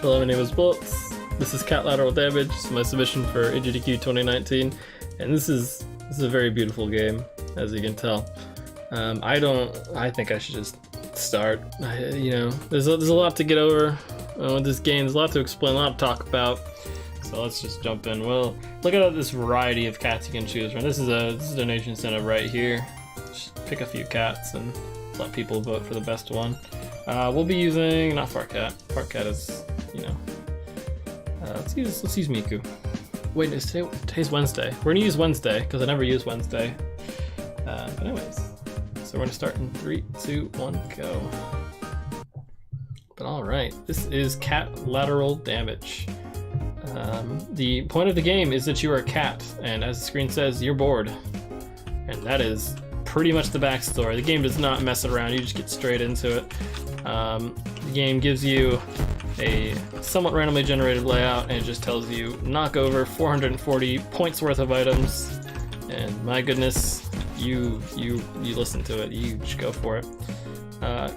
Hello, my name is Bullets. This is Catlateral Damage. This is my submission for AGDQ 2019, and this is a very beautiful game, as you can tell. I think I should just start. There's a lot to get over with this game. There's a lot to explain, a lot to talk about. So let's just jump in. Well, look at this variety of cats you can choose from. This is a donation incentive right here. Just pick a few cats and let people vote for the best one. We'll be using not Farcat. Farcat is, let's use Miku. Wait, today's Wednesday. We're gonna use Wednesday because I never use Wednesday. But anyways, so we're gonna start in 3, 2, 1, go. But all right, this is Catlateral Damage. The point of the game is that you are a cat, and as the screen says, you're bored. And that is pretty much the backstory. The game does not mess around, you just get straight into it. The game gives you a somewhat randomly generated layout, and it just tells you knock over 440 points worth of items. And my goodness, you listen to it, you just go for it.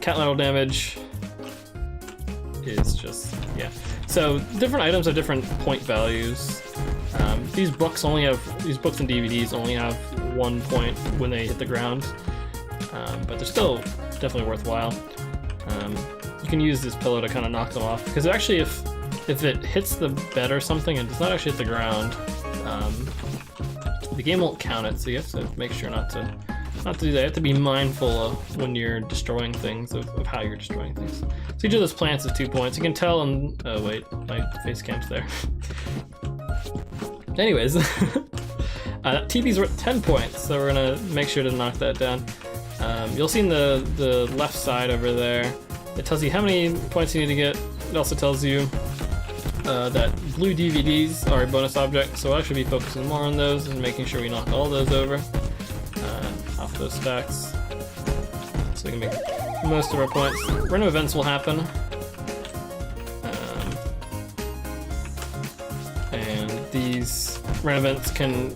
Catlateral Damage is just, yeah. So different items have different point values. These books and DVDs only have 1 point when they hit the ground, but they're still definitely worthwhile. You can use this pillow to kind of knock them off, because actually if it hits the bed or something and does not actually hit the ground, the game won't count it, so you have to make sure not to do that. You have to be mindful of when you're destroying things, of how you're destroying things. So each of those plants is 2 points. You can tell and oh wait, my face cam's there. Anyways, TP's worth 10 points, so we're gonna make sure to knock that down. You'll see in the left side over there, it tells you how many points you need to get. It also tells you that blue DVDs are a bonus object, so we'll actually be focusing more on those and making sure we knock all those over off those stacks, so we can make most of our points. Random events will happen, and these random events can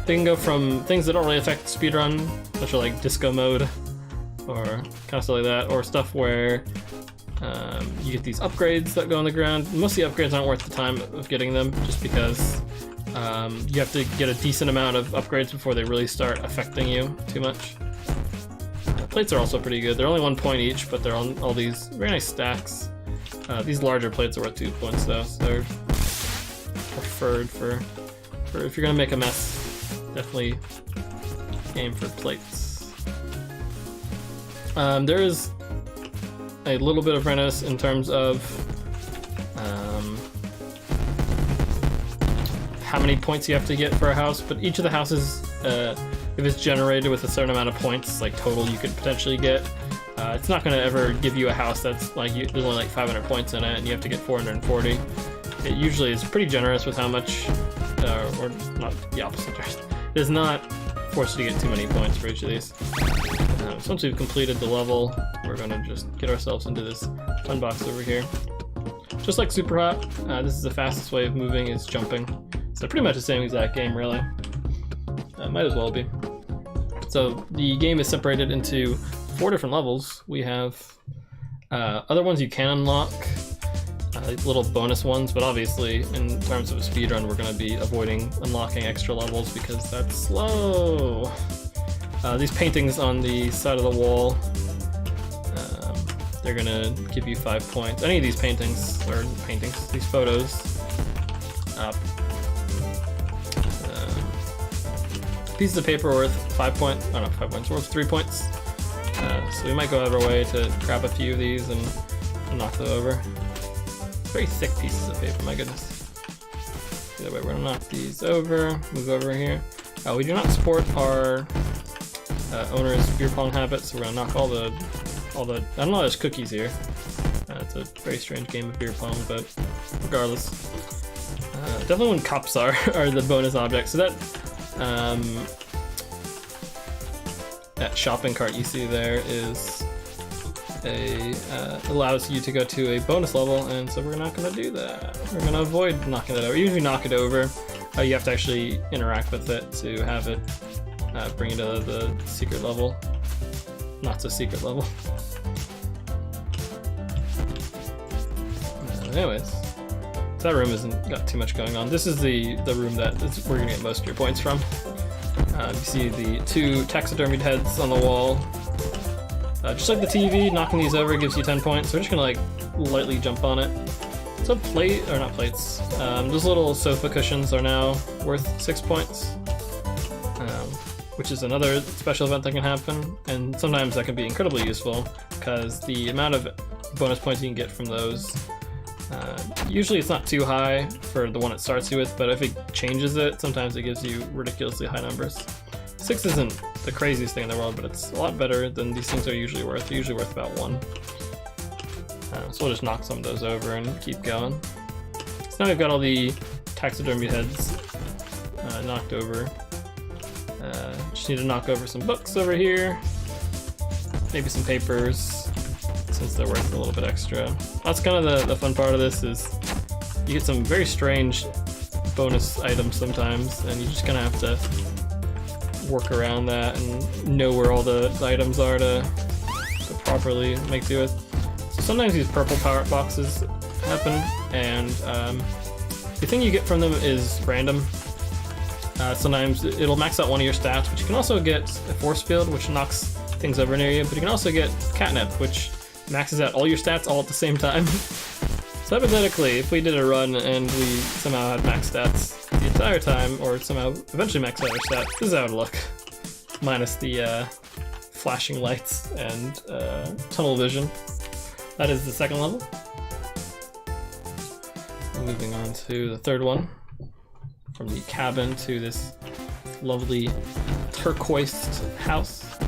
they can go from things that don't really affect speedrun, which are like disco mode or kind of stuff like that, or stuff where you get these upgrades that go on the ground. Most of the upgrades aren't worth the time of getting them, just because you have to get a decent amount of upgrades before they really start affecting you too much. Plates are also pretty good. They're only 1 point each, but they're on all these very nice stacks. These larger plates are worth 2 points though, so they're preferred for if you're gonna make a mess. Definitely aim for plates. There is a little bit of randomness in terms of how many points you have to get for a house, but each of the houses, if it's generated with a certain amount of points, like total you could potentially get, it's not going to ever give you a house that's like there's only like 500 points in it and you have to get 440. It usually is pretty generous with how much, or not the opposite. It does not force you to get too many points for each of these. So once we've completed the level, we're going to just get ourselves into this fun box over here. Just like Super Hot, this is the fastest way of moving, is jumping. So pretty much the same exact game, really. Might as well be. So the game is separated into 4 different levels. We have other ones you can unlock, little bonus ones, but obviously in terms of a speedrun we're going to be avoiding unlocking extra levels because that's slow. These paintings on the side of the wall, they're going to give you 5 points. Any of these paintings, these photos, pieces of paper worth 5 points, oh no, 5 points, worth 3 points. So we might go out of our way to grab a few of these and knock them over. Very thick pieces of paper, my goodness. Either way, we're gonna knock these over, move over here. We do not support our owner's beer pong habits, so we're gonna knock all the, I don't know, there's cookies here. It's a very strange game of beer pong, but regardless. Definitely when cups are the bonus object. So that shopping cart you see there is allows you to go to a bonus level, and so we're not going to do that. We're going to avoid knocking that over. Usually knock it over, you have to actually interact with it to have it bring you to the secret level. Not so secret level. Anyways, that room hasn't got too much going on. This is the room that we're gonna get most of your points from. You see the 2 taxidermied heads on the wall. Just like the TV, knocking these over gives you 10 points. So we're just gonna like lightly jump on it. So plate, or not plates, those little sofa cushions are now worth 6 points, which is another special event that can happen, and sometimes that can be incredibly useful because the amount of bonus points you can get from those, usually it's not too high for the one it starts you with, but if it changes it, sometimes it gives you ridiculously high numbers. 6 isn't the craziest thing in the world, but it's a lot better than these things are usually worth. They're usually worth about 1. So we'll just knock some of those over and keep going. So now we've got all the taxidermy heads knocked over. Just need to knock over some books over here. Maybe some papers, since they're worth a little bit extra. That's kind of the fun part of this, is you get some very strange bonus items sometimes, and you just kind of have to work around that and know where all the items are to properly make do with. So sometimes these purple power-up boxes happen, and the thing you get from them is random. Sometimes it'll max out one of your stats, but you can also get a force field, which knocks things over near you, but you can also get catnip, which maxes out all your stats all at the same time. So hypothetically, if we did a run and we somehow had max stats the entire time, or somehow eventually max out our stats, this is how it would look. Minus the flashing lights and tunnel vision. That is the second level. Moving on to the third one. From the cabin to this lovely turquoise house.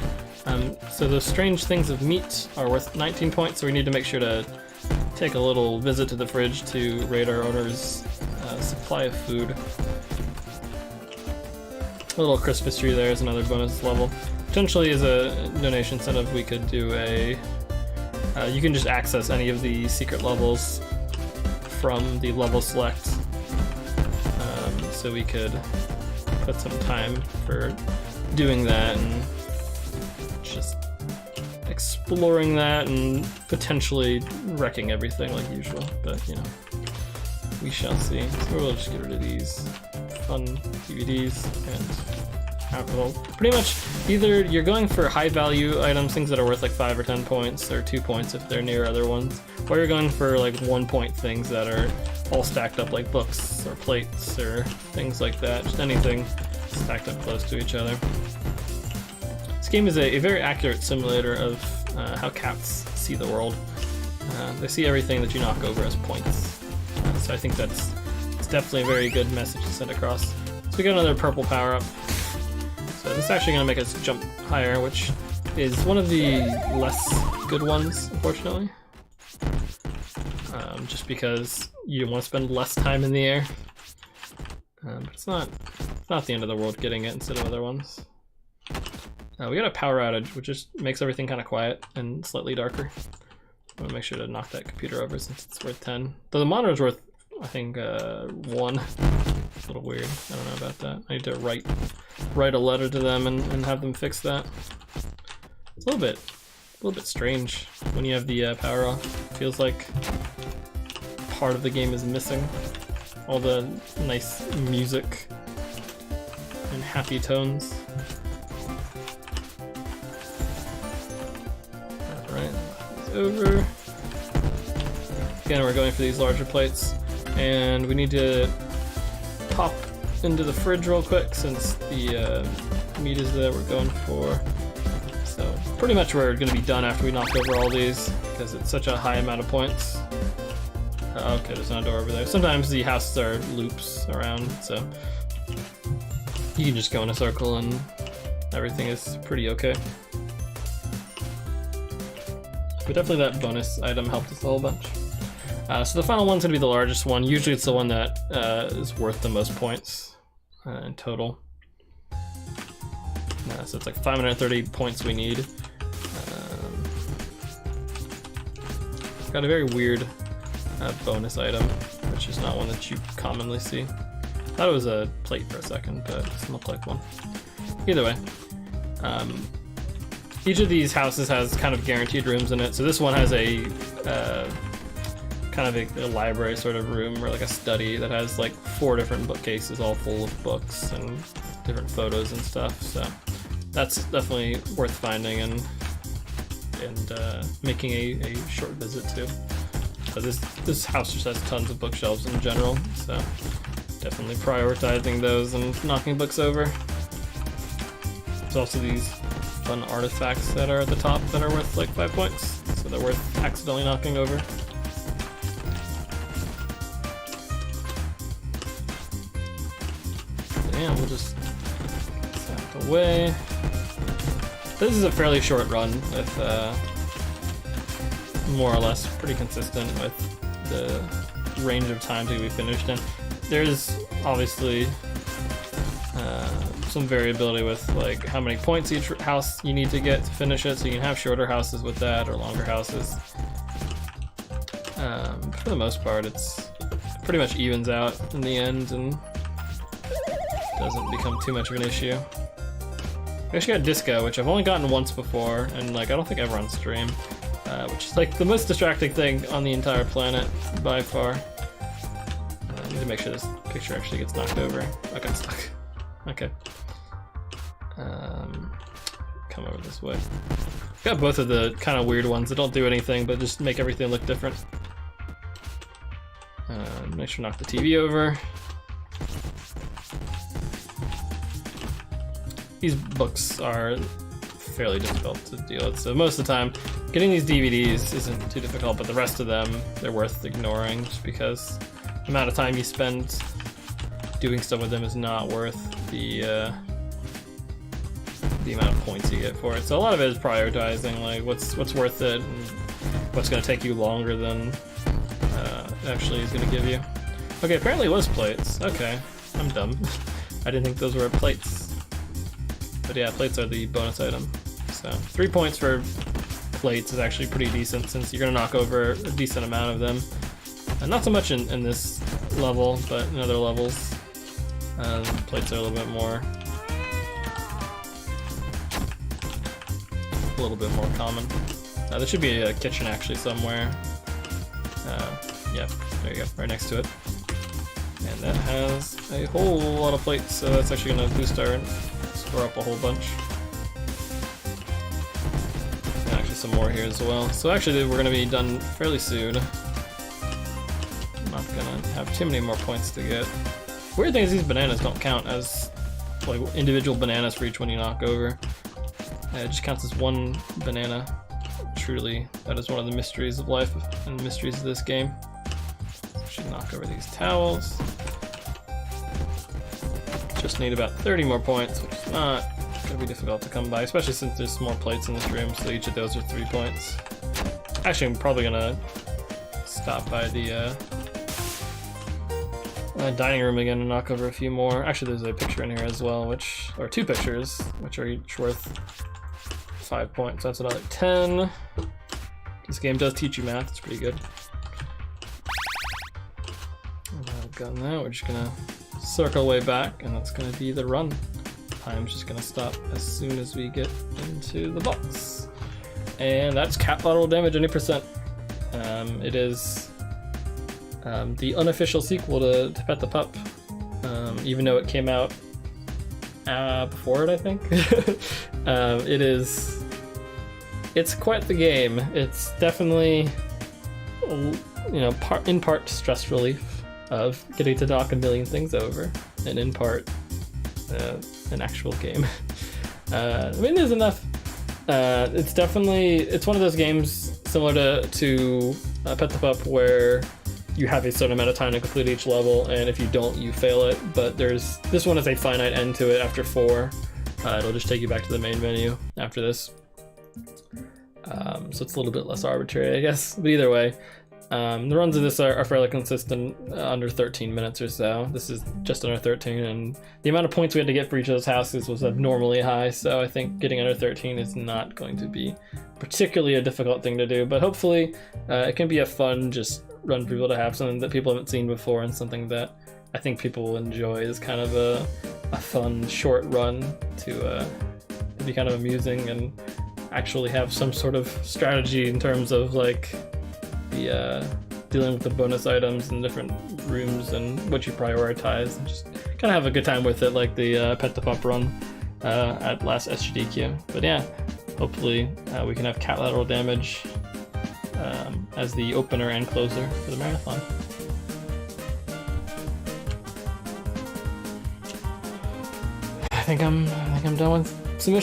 So those strange things of meat are worth 19 points, so we need to make sure to take a little visit to the fridge to raid our owner's supply of food. A little Christmas tree there is another bonus level. Potentially as a donation incentive, we could do a... you can just access any of the secret levels from the level select. So we could put some time for doing that and just exploring that and potentially wrecking everything like usual, but you know, we shall see. So we'll just get rid of these fun DVDs and alcohol. Pretty much either you're going for high value items, things that are worth like 5 or 10 points, or 2 points if they're near other ones, or you're going for like 1 point things that are all stacked up like books or plates or things like that, just anything stacked up close to each other. This game is a very accurate simulator of how cats see the world. They see everything that you knock over as points. So I think it's definitely a very good message to send across. So we got another purple power-up. So this is actually going to make us jump higher, which is one of the less good ones, unfortunately. Just because you want to spend less time in the air. But it's not the end of the world getting it instead of other ones. We got a power outage, which just makes everything kind of quiet and slightly darker. I'm gonna make sure to knock that computer over since it's worth 10. Though the monitor's worth, I think, 1. It's a little weird. I don't know about that. I need to write a letter to them and have them fix that. It's a little bit strange when you have the power off. Feels like part of the game is missing. All the nice music and happy tones. Alright, over. Again, we're going for these larger plates, and we need to pop into the fridge real quick since the meat is there we're going for. So pretty much we're going to be done after we knock over all these because it's such a high amount of points. Okay, there's not a door over there. Sometimes the houses are loops around, so you can just go in a circle and everything is pretty okay. But definitely that bonus item helped us a whole bunch. So the final one's going to be the largest one. Usually it's the one that is worth the most points in total. So it's like 530 points we need. Got a very weird bonus item, which is not one that you commonly see. Thought it was a plate for a second, but it doesn't look like one. Either way, each of these houses has kind of guaranteed rooms in it. So this one has a kind of a library sort of room, or like a study that has like 4 different bookcases all full of books and different photos and stuff. So that's definitely worth finding and making a short visit to. So this house just has tons of bookshelves in general, so definitely prioritizing those and knocking books over. There's also these fun artifacts that are at the top that are worth like 5 points, so they're worth accidentally knocking over. So yeah, we'll just set that away. This is a fairly short run with more or less pretty consistent with the range of times that we finished in. There's obviously some variability with like how many points each house you need to get to finish it, so you can have shorter houses with that or longer houses. For the most part, it's pretty much evens out in the end and doesn't become too much of an issue. I actually got Disco, which I've only gotten once before, and like I don't think ever on stream, which is like the most distracting thing on the entire planet by far. I need to make sure this picture actually gets knocked over. I got stuck. Okay. Come over this way. Got both of the kind of weird ones that don't do anything but just make everything look different. Make sure to knock the TV over. These books are fairly difficult to deal with, so most of the time getting these DVDs isn't too difficult, but the rest of them, they're worth ignoring just because the amount of time you spend doing stuff with them is not worth the amount of points you get for it. So a lot of it is prioritizing, like what's worth it and what's going to take you longer than actually is going to give you. Okay, apparently it was plates. Okay, I'm dumb. I didn't think those were plates. But yeah, plates are the bonus item. So 3 points for plates is actually pretty decent since you're going to knock over a decent amount of them. And not so much in this level, but in other levels, plates are a little bit more common. There should be a kitchen actually somewhere. Yeah, there you go, right next to it. And that has a whole lot of plates, so that's actually going to boost our score up a whole bunch. And actually some more here as well. So actually we're going to be done fairly soon. I'm not going to have too many more points to get. Weird thing is these bananas don't count as like individual bananas for each one you knock over. It just counts as one banana. Truly, that is one of the mysteries of life and mysteries of this game. So I should knock over these towels. Just need about 30 more points, which is not going to be difficult to come by, especially since there's more plates in this room, so each of those are 3 points. Actually, I'm probably going to stop by the dining room again and knock over a few more. Actually, there's a picture in here as well, or 2 pictures, which are each worth 5 points. That's another 10. This game does teach you math, it's pretty good. And I've gotten that, we're just gonna circle way back, and that's gonna be the run. Time's just gonna stop as soon as we get into the box. And that's Catlateral damage, any percent. It is the unofficial sequel to Pet the Pup, even though it came out before it, I think. It's quite the game. It's definitely, in part stress relief of getting to knock a million things over, and in part an actual game. I mean, there's enough. It's one of those games similar to Pet the Pup where you have a certain amount of time to complete each level, and if you don't, you fail it. But this one has a finite end to it after 4. It'll just take you back to the main menu after this. So it's a little bit less arbitrary, I guess. But either way, the runs of this are fairly consistent, under 13 minutes or so. This is just under 13, and the amount of points we had to get for each of those houses was abnormally high, so I think getting under 13 is not going to be particularly a difficult thing to do. But hopefully it can be a fun just run for people to have, something that people haven't seen before and something that I think people will enjoy. Is kind of a fun short run to be kind of amusing and actually have some sort of strategy in terms of like the dealing with the bonus items and different rooms and what you prioritize, and just kind of have a good time with it, like the Pet the Pump run at last SGDQ. But yeah, hopefully we can have Catlateral damage as the opener and closer for the marathon. I think I'm done with submission.